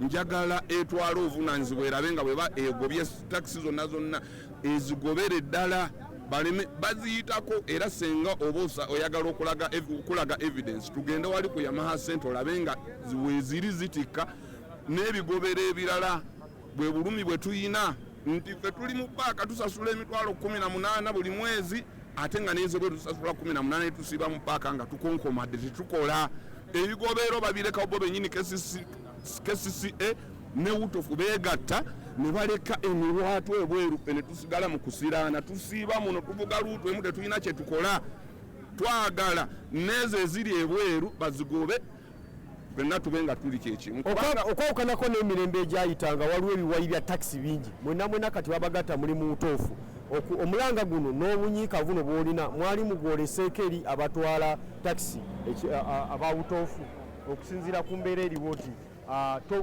njagala etwala obuvunaanyizibwa erabe nga bweba egobye takisi zonna ezigobere ddala baleme baziyitako era senga oba oyagala okulaga evidence tugende wali ku Yamaha Center olabe nga weziri zitikka n'ebigobero ebirala bwe bulumi bwe tuyina nti ffe tuli mu paaka tusasula emitwalo 18 buli mwezi ate nga nezo bwe tusasula 18 tusiba mu paaka nga tukonkomadde tetukola ebigobero babireka bo bennyini KCCA ne wutofu beegatta ne baleka emirwatu ebweru ne tusigala mu kusiraana tusiiba muno tuvuga luutu emu tetulina kye tukola twagala nezo eziri ebweru bazigobe benna tubenga tuli kyekimu okwawukanako n'emirembe egyayitanga waliwo ebiwayi bya takisi bingi mwena kati babagatta muli mu butuufu omulanga guno n'obunyiika buno bw'olina mwali mugwoleseeko eri abatwala takisi abawutoofu okusinziira ku mbeera eriwo nti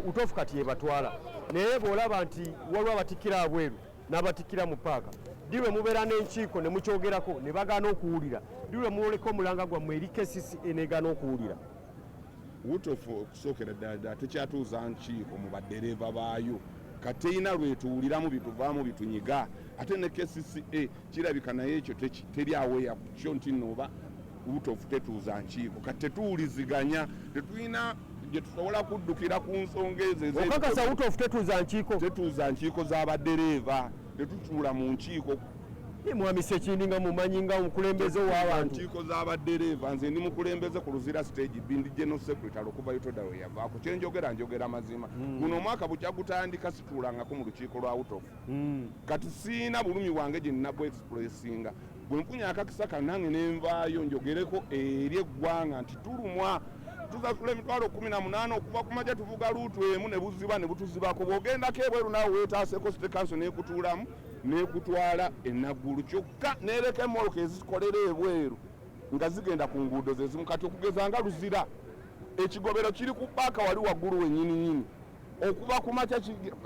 utoofu kati yebatwala naye bw'olaba nti waliwo abatikkira abweru n'abatikkira mu paaka dirwe mubeera n'enkiiko ne mukyogerako ne bagaana okuwulira dirwe muwoleka omulanga gwammwe eri KCCA negaana okuwulira wutofu okusookera ddala tekyatuuza nkiiko mu baddereeva baayo kati eyina lwetuwuliramu bituvaamu bitunyiga ate ne KCCA kirabika naye ekyo teryaweeya ku kyo nti nooba wutofu tetuuza nkiiko kati tetuwuliziganya tetulina gye tusobola kuddukira ku nsonga ezo okakasa wutofu tetuuza nkiiko z'abaddereeva tetutuula mu nkiiko mwami Sekindi nga mumanyi nga omukulembeze w'abantu nkiiko z'abaddereeva nze ndi mukulembeze ku Luzira stage bindi general secretary okuva yutoda we yavaako njogera mazima guno omwaka bujja gutandika situulangako mu lukiiko lwa wutofu kati siina bulumi wange gye nnabwe expressinga bwe mpunya akakisa kanange nenvaayo njogereko eri eggwanga nti tulumwa tuzasula emitwalo 18 okuva ku majja tuvuga luutu emu ne buziba ne butuzibako bw'ogendako ebweru naawe weetaaseko state council n'ekutuulamu n'ekutwala enaggulu kyokka n'ereka emmoloka ezikolera ebweru nga zigenda ku nguudo ze zimu kati okugeza nga Luzira ekigobero kiri ku paaka wali waggulu wennyininyini okuva ku makya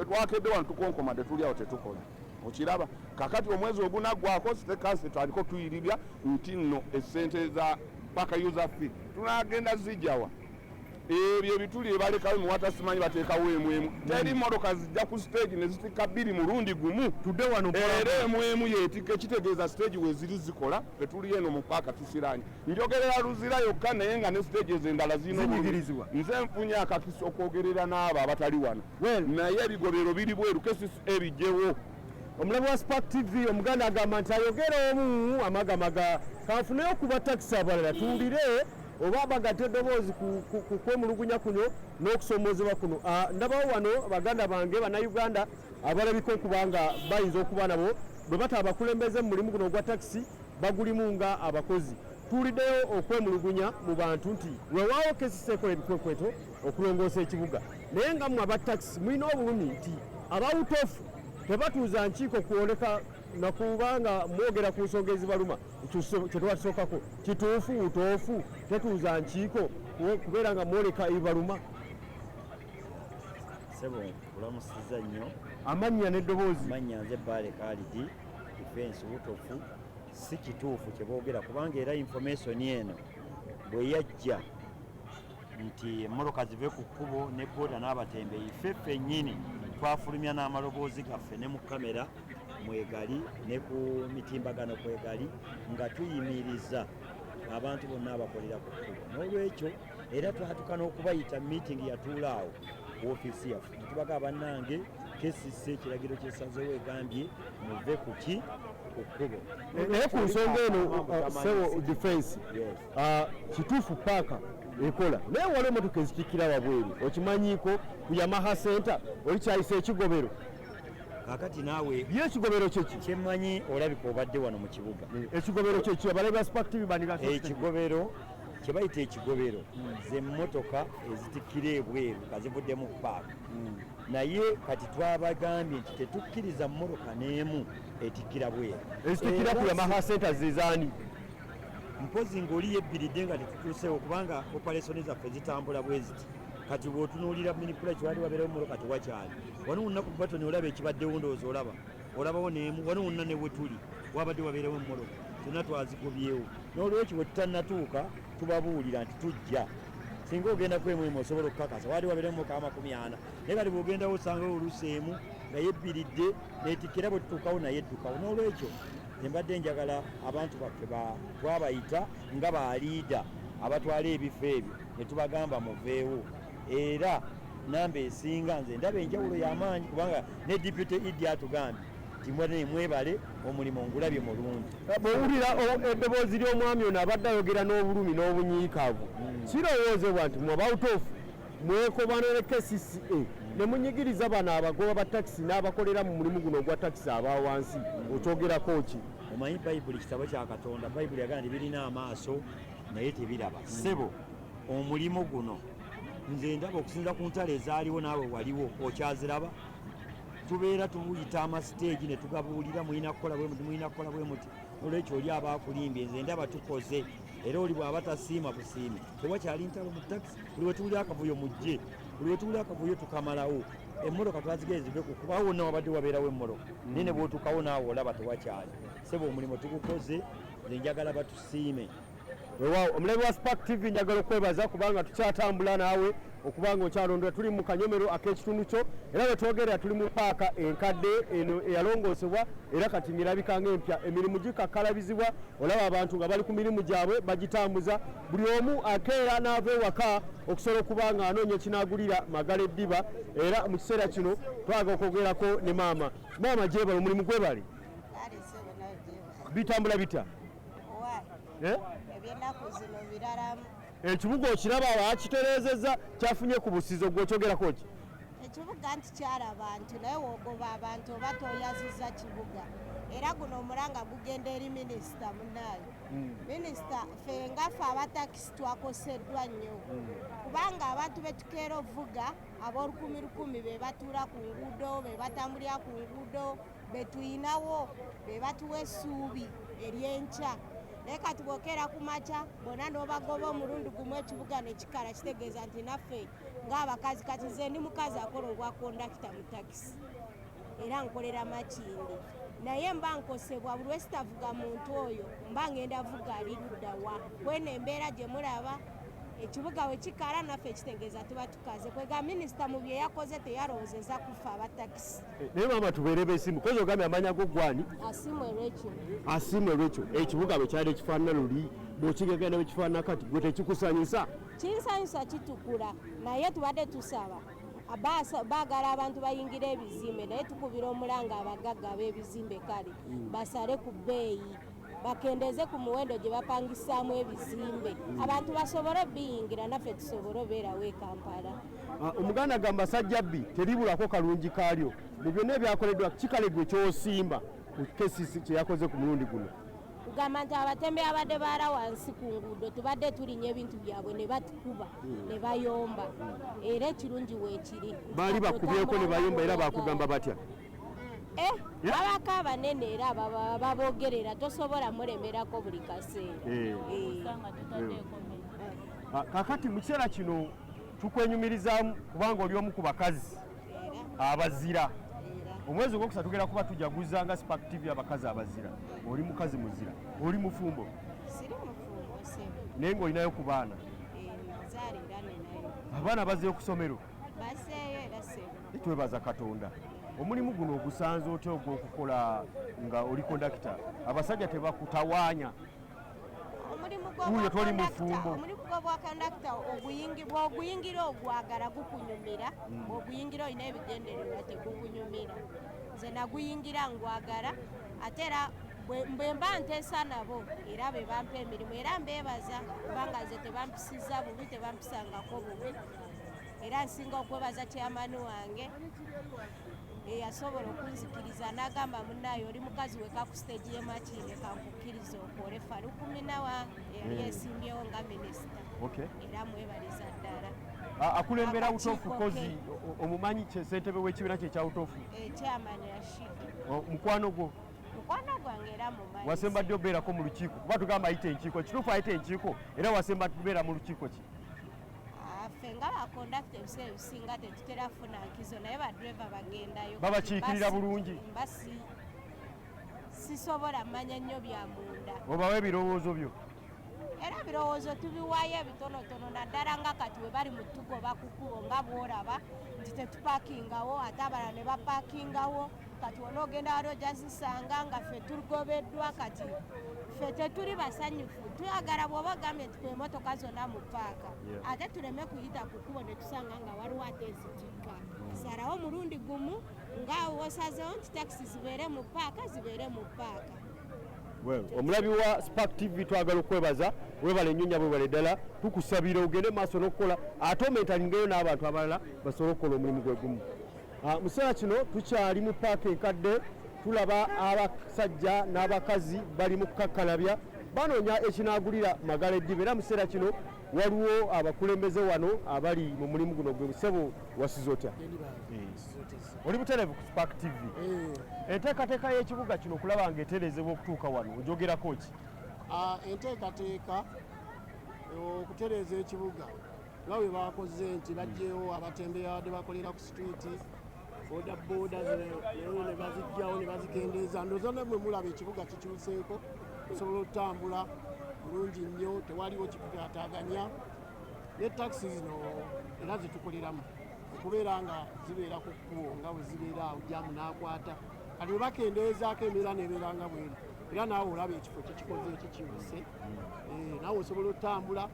twakedde wano tukonkomadde tuli awo tetukola okiraba kakati omwezi ogunaggwako state council twaliko tuyiribya nti nno essente za paaka user fee tunagenda zijjawa ebyo bituli ebalekawo muwata simanyi bateekawo emu teri mmotoka zijja ku stage ne zitikka 2 mulundi gumu tudde wano era emu yeetikka ekitegeeza stage weziri zikola tetuli eno mu paaka tusiranye njogerera Luzira yokka naye nga ne stage ez'endala zinyigirizibwa nze nfunye akakisa okwogerera n'abo abatali wano naye ebigobero biri bweru KCCA bijjewo omulabi wa Spark TV omuganda agamba nti ayogera omu amagamaga kanfuneyo okuba takisi abalala tuwulire oba bagatte eddoboozi ku kwemulugunya kuno n'okusomoozebwa kuno ndabawo wano baganda bange bannayuganda abalabika okuba nga bayinza okuba nabo bwe bata abakulembeze mu mulimu guno ogwa takisi bagulimu nga abakozi tuwuliddeyo okwemulugunya mu bantu nti weewaawo KCCA ekola ebikwekweto okulongoosa ekibuga naye nga mmwe abatakisi mulina obulumi nti abawutofu tebatuuza nkiiko kwoleka nakubanga mwogera ku nsonga ezibaluma kyetwatusookako kituufu utoofu tetuuza nkiiko kubeera nga mwoleka ebibaluma sebo kulamusiza nnyo amannya n'eddoboozi mannya nze Baale Khalidi defense wutofu si kituufu kyeboogera kubanga era information eno bwe yajja nti emmoloka zive ku kkubo ne booda n'abatembeeyi ffe nnyini twafulumya n'amaloboozi gaffe ne mu kamera mwegali ne ku mitimbagano kwegali nga tuyimiriza abantu bonna abakolera ku kkubo n'olwekyo era twatuka n'okubayita meeting yatuulaawo ku ofiisi yaffe netubaga bannange KCCA ekiragiro kyesazeewo egambye muve ku ki ku kkubo naye ku nsonga eno sewo defense kituufu paaka ekola naye waliwo emmotoka ezitikkira wabweru okimanyiiko ku Yamaha Center olikyayisa ekigobero kakati naawe byekigobero kyeki kyemmanyi olabika obadde wano mu kibuga ekigobero kyeki abalabi ba Spark TV bandika ekigobero kyebayita ekigobero z'emmotoka ezitikkira ebweru nga zivudde mu paaka naye kati twabagambye nti tetukkiriza mmotoka n'emu etikkira bweru ezitikkira ku Yamaha Center zezaani mpozi ng'oli yebbiridde nga tetutuuseewo kubanga operation zaffe zitambula bwe ziti kati bw'otunuulira minikula kiwali wabeerawo mmotoka tewakyali wano wonna ku batoni olaba ekibaddewo ndowooza olabawo n'emu wano wonna ne we tuli wabadde wabeerawo emmotoka zonna twazigobyewo n'olwekyo bwe tutannatuuka tubabuulira nti tujja singa ogenda kwemwema osobola okukakasa wali wabeeremu ka 40 naye kati bw'ogendawo osangawo oluseemu nga yebbiridde neetikkira bwe tutuukawo naye eddukawo n'olwekyo embadde njagala abantu baffe twabayita nga baliida abatwala ebifo ebyo ne tubagamba muveewo era namba esinga nze ndaba enjawulo y'amaanyi kubanga ne deputy idi atugambye timwane mwebale omulimu ngulabye mulungi. Bw'owulira eddoboozi ly'omwami ono abadde ayogera n'obulumi n'obunyiikaavu kirowoozebwa nti mwabawutofu mwekobana ne KCCA ne munyigiriza bano abagoba ba takisi n'abakolera mu mulimu guno ogwa takisi aba wansi okyogerako ki? Omanyi bayibuli kitabo kya Katonda, bayibuli yagamba nti birina amaaso naye tebiraba. Ssebo omulimu guno nze ndaba okusinza ku ntalo ezaaliwo naawe waliwo okyaziraba. Tubeera tuyita amasiteegi ne tugabuulira mulina kukola bwe muti mulina kukola bwe muti olwekyo oli abaakulimbye nze ndaba tukoze era oli bw'aba tasiima busiime tewakyali ntalo mu takisi buli we tuwulira akavuyo mujje buli we tuwulira akavuyo tukamalawo emmotoka twazigeze kuba wonna wabadde wabeerawo emmotoka naye ne bw'otuukawo naawe olaba tewakyali ssebo omulimu tugukoze nze njagala batusiime. Weewaawo omulembe wa Spark TV njagala okwebaza kubanga tukyatambula naawe okubanga okyalondera tuli mu kanyomero ak'ekitundu kyo era bwe twogerera tuli mu paaka enkadde eno eyalongoosebwa era kati ngirabika ng'empya emirimu gikakkalabizibwa olaba abantu nga bali ku mirimu gyabwe bagitambuza buli omu akeera n'ava ewaka okusobola okuba nga anoonya ekinaagulira magala eddiba era mu kiseera kino twaga okwogerako ne maama gyebala omulimu gwebale bitambula bitya? Ebyenaku zino biralamu. Ekibuga okiraba wakitereezezza kyafunye ku busizo gw'okyogerako ki? Ekibuga nti kyala abantu naye woogoba abantu oba toyaziza kibuga era guno omulanga gugenda eri minisita munaayo. Minisita ffe ngaffe abatakisi twakoseddwa nnyo kubanga abantu betukeera ovuga ab'olukumi be batuula ku nguudo be batambulira ku nguudo be tuyinawo be batuwa essuubi ery'enkya. Naye kati bw'okeera ku makya bonna n'obagoba omulundi gumu ekibuga ne kikala kitegeeza nti naffe ng'abakazi kati nze ndi mukazi akola obwa kondakita mu takisi era nkolera Makindi naye mba nkosebwa buli wesi tavuga muntu oyo mba ngenda vuga ali ludda wa kweno embeera gye mulaba ekibuga we kikala naffe ekitegeeza tuba tukaze kwega minisita mu bye yakoze teyalowoozeza kufa abatakisi. Naye maama tubeere besimu kozi ogambye amanya go gwani? Asimwe lwekyo ekibuga bwe kyali ekifaanana luli bw'okigegenda bwe kifaanana kati gwe tekikusanyusa? Kinsanyusa kitukula naye tubadde tusaba baagala abantu bayingira ebizimbe naye tukubira omulanga abagagga ab'ebizimbe kale basale ku bbeeyi bakendeze ku muwendo gye bapangisaamu ebizimbe abantu basobole biyingira naffe tusobole obeerawo e Kampala. Omuganda agamba Sajjabbi teribulako kalungi kaalyo mu byonna ebyakoleddwa kikale gwe kyosimba ku KCCA kye yakoze ku mulundi guno? Kugamba nti abatembe abadde baala wansi ku nguudo tubadde tulinya ebintu byabwe ne batukuba ne bayomba era ekirungi weekiri baali bakubyeko ne bayomba era bakugamba batya? Babako abanene era babogerera tosobola mulemerako buli kaseera. Kakati mu kiseera kino tukwenyumirizaamu kubanga oli omu ku bakazi abazira. Omwezi ogwokusatu tugenda kuba tujaguza nga Spark TV abakazi abazira. Oli mukazi muzira, oli mufumbo? Siri mufumbo sebo. Naye ng'olinayo ku baana? Nazaalira nenayo. Abaana bazzeyo ku ssomero? Bazzeeyo era sebo. Twebaza Katonda. Omulimu guno ogusanze otya ogw'okukola nga oli kondakita abasajja tebakutawaanya? Omulimu gw'obwa kondakita bw'oguyingira ogwagala gukunyumira bw'oguyingira olina ebigendererwa tegukunyumira. Nze naguyingira ngwagala ate era bwe mba nteesa nabo era be bampa emirimu era mbeebaza kubanga nze tebampisiza bubi tebampisangako bubi era nsinga okwebaza kyamani wange yasobola okunzikiriza n'agamba munnaayo oli mukazi weka ku siteegi y'e Makindi kankukkiriza okole Farukuminawa yali yesimbyewo nga minisita era mwebaliza ddala. Akulembera Utofu kozi omumanyi ssentebe w'ekibiina kye kya Utofu? Kyamani Rashidi. Mukwano gwo? Mukwano gwange era mumanyi. Wasembadde obeerako mu lukiiko kuba tugamba ayite enkiiko ekituufu ayite enkiiko era wasemba tubeera mu lukiiko ki? Ffe nga bakondakita ebiseera ebisinga tetutera funa nkizo naye badreva bagendayo babakiikirira bulungi. Sisobola mmanya nnyo bya munda. Obawa ebirowoozo byo? era birowoozo tubiwaayo ebitonotono naddala nga kati we bali mu tugoba ku kkubo nga bw'olaba nti tetupaakingawo ate abalala ne bapaakingawo kati onoogenda wali ojja zisanga nga ffe tugobeddwa kati ffe tetuli basanyufu tuyagala bw'oba ogambye nti emmotoka zonna mu paaka ate tuleme kuyita ku kkubo ne tusanga nga waliwo ate ezitikka salawo mulundi gumu nga wosazewo nti takisi zibeere mu paaka zibeere mu paaka. Omulabi wa Spark TV twagala okwebaza webale ennyunya bwebale ddala tukusabira ogende maaso n'okukola ate omentalingeyo n'abantu abalala basobole okukola omulimu gwe gumu. Mu kiseera kino tukyali mu paaka enkadde tulaba abasajja n'abakazi bali mu kukakkalabya banoonya ekinaagulira Magala Eddiba era mu kiseera kino waliwo abakulembeze wano abali mu mulimu guno gwe Ssebo wasiza otya? Oli butereevu ku Spark TV. Enteekateeka y'ekibuga kino okulaba ng'etereezebwa okutuuka wano ogyogerako ki? Enteekateeka okutereeza ekibuga nga bwe bakoze nti baggyewo abatembeya bakolera ku sitwiti boodabooda ne bazijjawo ne bazikendeeza ndooza ne mwe mulaba ekibuga kikyuseeko osobola okutambula bulungi nnyo tewaliwo kikutaataganya ne takisi zino era zitukoleramu okubeera nga zibeera ku kkubo nga bwe zibeera awo jamu n'akwata kati bwe bakendeezaako embeera nebeera nga bweri era naawe olaba ekifo kyekikoze ekikiwuse naawe osobola okutambula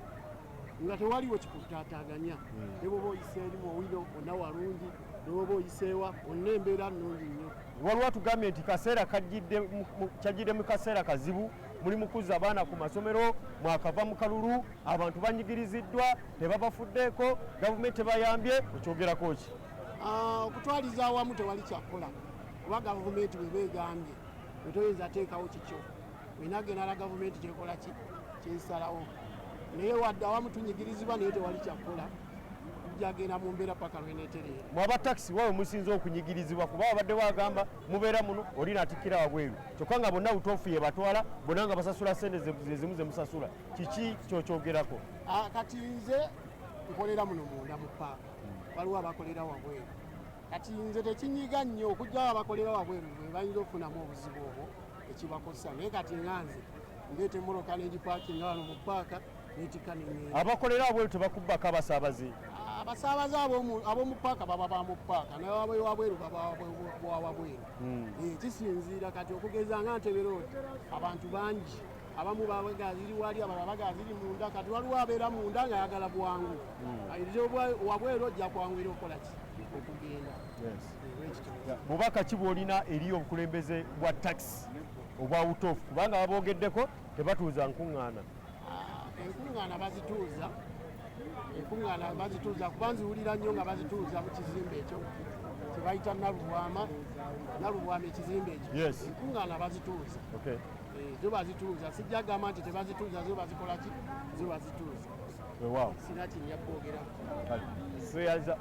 nga tewaliwo kikutaataganya ne bwoba oyise eri mu owino onna walungi ne bwoba oyiseewa onna embeera nnungi nnyo. Waliwo tugambye nti kaseera kyajjidde mu kaseera kazibu muli mukuza abaana ku masomero mwakava mu kalulu abantu banyigiriziddwa tebabafuddeeko gavumenti tebayambye okyogerako ki? Okutwaliza awamu tewali kyakola kuba gavumenti bwe beegambye wetoyinza teekawo kikyo wenagenda gavumenti kyekola ki kyesalawo naye wadde awamu tunyigirizibwa naye tewali kyakola jagenda mu mbeera paka lweneetereera. Mwaba takisi wawe musinza okunyigirizibwa kuba babadde bagamba mubeera muno oli naatikkira wabweru kyokka nga bonna butuufu ye batwala bonna nga basasula sente zezimu ze musasula kiki kyokyogerako? Kati nze nkolera muno munda mu paaka waliwo abakolera wabweru kati nze tekinyiga nnyo okugjawo abakolera wabweru bwe bayinza okufunamu obuzibu obwo ekibakosa naye kati nga nze ndeeta emmoloka n'egipaakinga wano mu paaka neetikka neŋŋenda. Abakolera wabweru tebakubbako abasaabaze? Abasaabaze ab'omu paaka baba ba mu paaka naye wabweru baba wabweru. Kisinziira kati okugeza nga Ntebe Road abantu bangi abamu babagaziri wali abalala bagaziri munda kati waliwo abeera munda ng'ayagala bwangu wabweru ojja kwanguira okukola ki okugenda. Bubaka ki bw'olina eri obukulembeze bwa takisi obwa butuufu kubanga baboogeddeko tebatuuza nkuŋŋaana? Enkuŋŋaana bazituuza kuba nziwulira nnyo nga bazituuza mu kizimbe ekyo kyebayita Nalubwama ekizimbe ekyo enkuŋŋaana bazituuza zo bazituuza sijja gamba nti tebazituuza zo bazikola ki zo bazituuza sina kinnya kwogerako.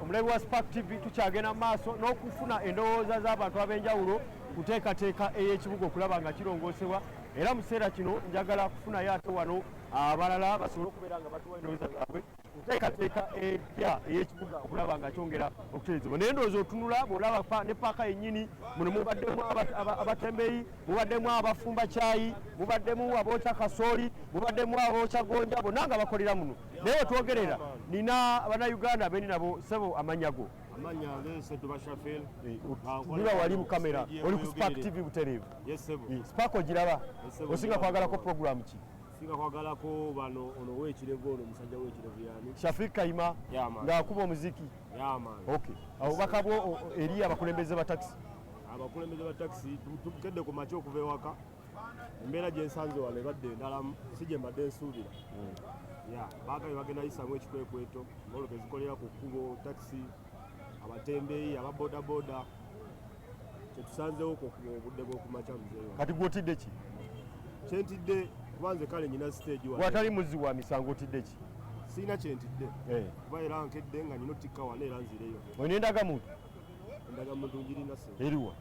Omulabi wa Spark TV tukyagenda mu maaso n'okufuna endowooza z'abantu ab'enjawulo kuteekateeka ey'ekibuga okulaba nga kirongoosebwa era mu kiseera kino njagala kufunayo ate wano abalala basobole okubeera nga batuwa endowooza zaabwe kuteekateeka empya ey'ekibuga okulaba nga kyongera okutereezebwa naye ndowooza otunula bw'olaba ne paaka yennyini muno mubaddemu abatembeeyi mubaddemu abafumba caayi mubaddemu abookya kasooli mubaddemu abookya gonja bonna nga bakolera muno naye wetwogerera nina bannayuganda bendi nabo Ssebo amannya go? Amanya nge Sedduba Shafel. Nula wali mu kamera oli ku Spark TV butereevu. Yes Ssebo. Spark ogiraba osinga kwagalako programu ki? Singa kwagalako bano ono w'Ekirego ono omusajja w'Ekirego yani Shafik Kayima ng'akuba omuziki. Okay. Obubaka bwo eri abakulembeze ba takisi? Abakulembeze ba takisi tukedde ku makya okuva ewaka embeera gye nsanze wano ebadde endala si gye mbadde nsuubira. Baagabi bagenda yisamu ekikwekweto ng'olwo zikolera ku kkubo takisi abatembeeyi ababoodabooda kyetusanzeewo obudde bw'okumakya muzeeyo. Kati gw'otidde ki? Kyentidde kuba nze kale nyina siteegi watali muzzi wa misango otidde ki? Siina kyentidde kuba era nkedde nga nyina otikka wano era nzireyo. Olina endagamuntu? Endagamuntu ngirina se. Eriwa?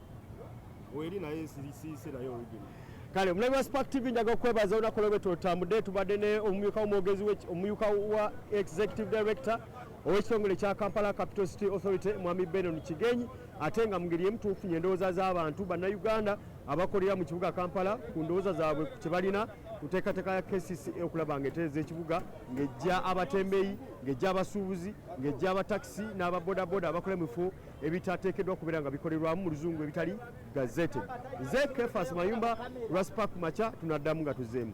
Weri naye siise naye olugendo. Kale omulabi wa Spark TV njaga okwebaza olunaku olw'olwetyo otambudde tubadde ne omumyuka w'omwogezi omumyuka wa executive director ow'ekitongole kya Kampala Capital City Authority Mwami Benon Kigenyi, ate nga mu ngeri emu tuufunye endowooza z'abantu bannayuganda abakolera mu kibuga Kampala ku ndowooza zaabwe kye balina ku teekateeka ya KCCA okulaba ng'etereeza ekibuga ng'ejja abatembeeyi, ng'ejja abasuubuzi, ng'ejja abatakisi n'ababodaboda abakola mu bifo ebitateekeddwa kubeera nga bikolerwamu mu luzungu ebitali gazetted. Nze Kefas Mayumba, Raspark Macha, tunaddamu nga tuzzeemu.